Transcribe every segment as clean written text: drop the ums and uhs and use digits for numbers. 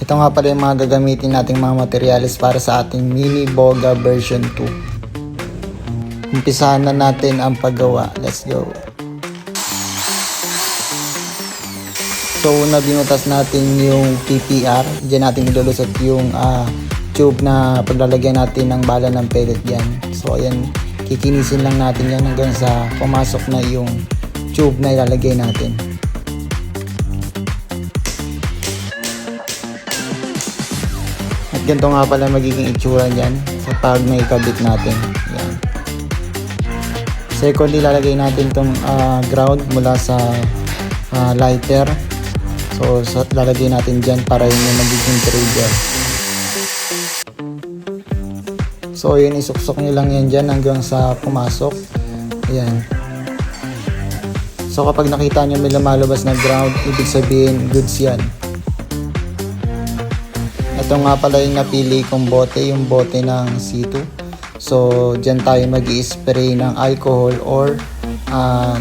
Ito nga pala yung mga gagamitin nating mga materyales para sa ating Mini Boga version 2. Umpisahan na natin ang paggawa. Let's go. So una, binutas natin yung PPR. Diyan natin ilulusot yung tube na paglalagyan natin ng bala ng pellet dyan. So ayan, kikinisin lang natin yan hanggang sa pumasok na yung tube na ilalagay natin. At ganito nga pala magiging itsura niyan kapag may kabit natin. Yan. Second, ilalagay natin itong ground mula sa lighter. So lalagay natin dyan para yun yung magiging trigger. So yun, isuksok nyo lang yan dyan hanggang sa pumasok. Ayan. So kapag nakita nyo may lumalabas na ground, ibig sabihin goods yan. Ito nga pala yung napili kong bote, yung bote ng C2. So dyan tayo mag-i-spray ng alcohol or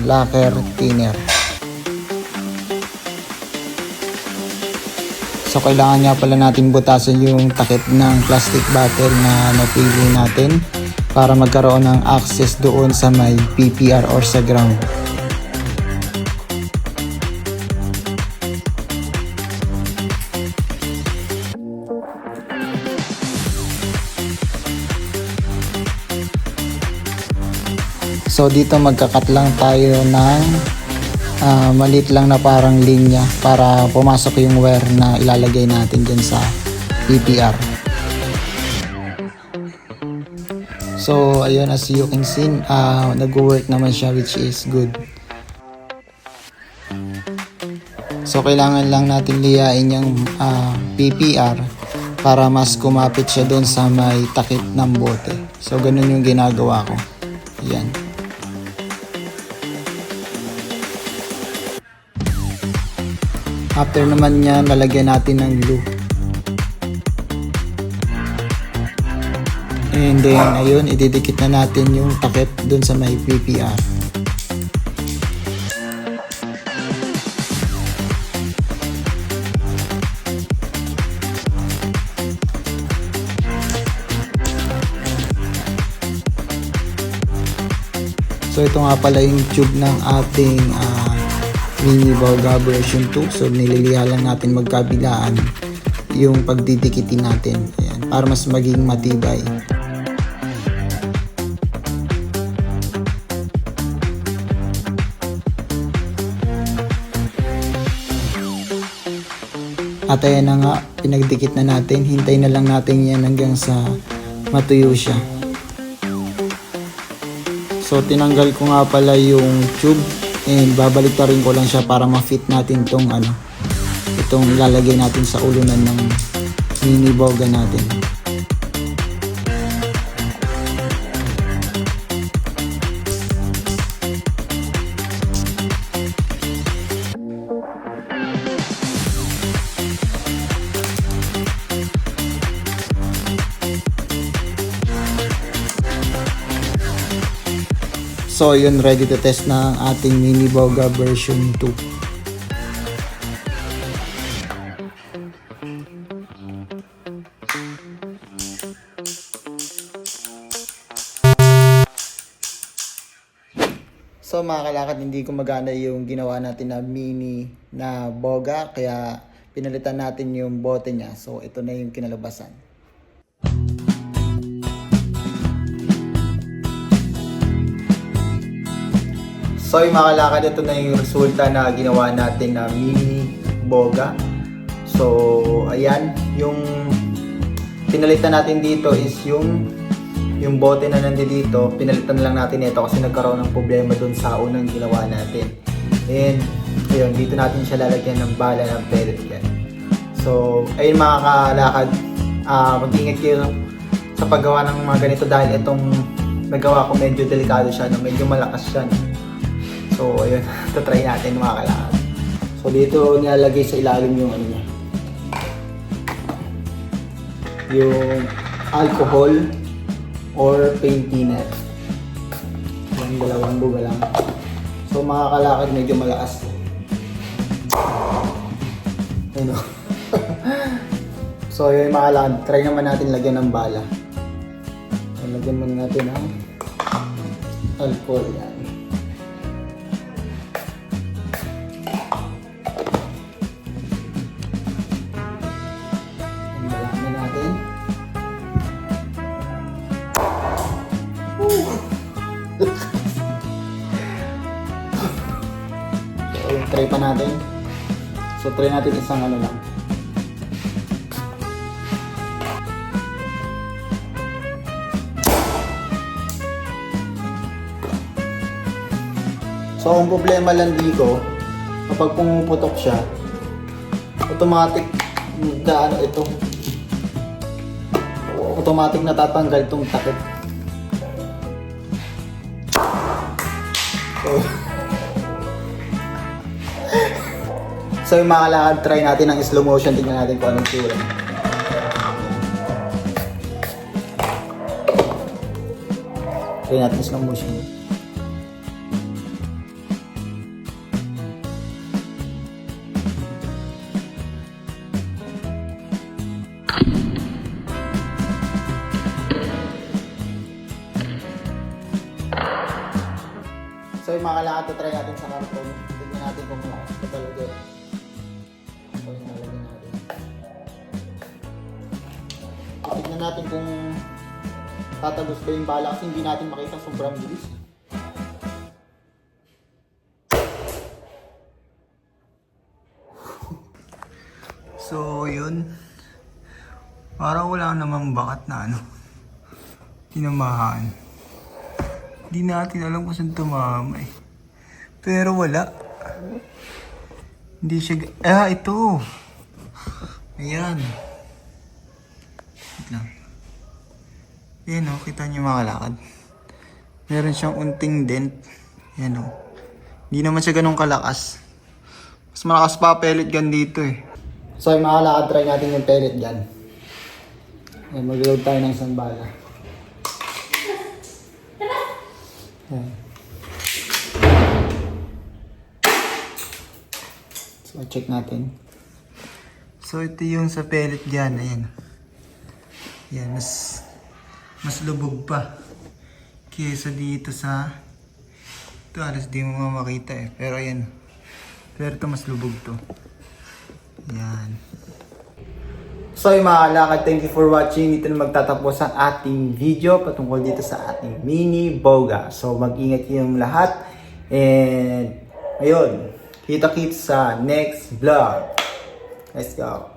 lacquer thinner. So kailangan nga pala natin butasan yung takip ng plastic bottle na napili natin para magkaroon ng access doon sa may PPR or sa ground. So dito magkakat lang tayo ng maliit lang na parang linya para pumasok yung wire na ilalagay natin dyan sa PPR. So ayun, as you can see, nag-work naman siya, which is good. So kailangan lang natin liyain yung PPR para mas kumapit siya doon sa may takip ng bote. So ganun yung ginagawa ko. Yan. After naman yan, lalagyan natin ng glue. And then, ayun, ididikit na natin yung takip dun sa may PPR. So, ito nga pala yung tube ng ating Mini Boga version 2. So nililiha lang natin magkabilaan yung pagdidikitin natin. Ayan, para mas maging matibay. At ayan na nga, pinagdikit na natin. Hintay na lang natin yan hanggang sa matuyo siya. So tinanggal ko nga pala yung tube. And babaliktarin ko lang siya para ma-fit natin itong ilalagay natin sa ulunan ng Mini Boga natin. So yun, ready to test na ang ating Mini Boga version 2. So mga kalakad, hindi gumagana yung ginawa natin na Mini na Boga, kaya pinalitan natin yung bote niya. So ito na yung kinalabasan. So yung mga kalakad, ito na yung resulta na ginawa natin na Mini Boga. So ayan, yung pinalitan natin dito is yung bote na nandito. Pinalitan lang natin ito kasi nagkaroon ng problema dun sa unang ginawa natin. And ayun, dito natin siya lalagyan ng bala ng pellet yan. So ayun mga kalakad, mag-ingat kayo sa paggawa ng mga ganito dahil itong nagawa ko medyo delikado siya, medyo malakas siya. So ayun, try natin mga kalakad. So dito nilalagay sa ilalim yung ano niya, yung alcohol or paint thinner. Yung dalawang buga lang. So mga kalakad, medyo malakas. Ayun o. So yun mga kalakad, try naman natin lagyan ng bala. So, lagyan muna natin ng alcohol yan. Balangin natin. So yung try pa natin. So try natin isang ano lang. So, ang problema lang dito, kapag pumuputok siya, automatic automatic natatanggal itong takip. So, yung mga kalakad, try natin ng slow motion, tingnan natin kung anong tsura. Try natin slow motion. So yung mga kalakad, try natin sa karton. Tignan natin kung malakas pa talaga. So yung nalagyan natin. Tignan natin kung tatagos ba yung bala kasi hindi natin makita, sobrang bilis. So yun. Parang wala namang bakat na tinamahan. Hindi natin alam kung saan tumama eh. Pero wala. Hindi siya... ito! Ayan. Wait lang. Ayan o, kita niyo mga kalakad. Meron siyang unting dent. Ayan o. Hindi naman siya ganun kalakas. Mas malakas pa pellet gun dito eh. So yung mga kalakad, try natin yung pellet gun. Ayan, mag-load tayo ng isang bala. Ayan. So, check natin. So, ito yung sa pellet gun. Ayan. Ayan, mas lubog pa. Kesa dito sa... Ito, alas di mo makita eh. Pero ayan. Pero ito mas lubog to. Ayan. So yung mga kalakad, thank you for watching. Dito na magtatapos ang ating video patungkol dito sa ating mini boga. So mag-ingat yung lahat. And ayun, kita-kits sa next vlog. Let's go.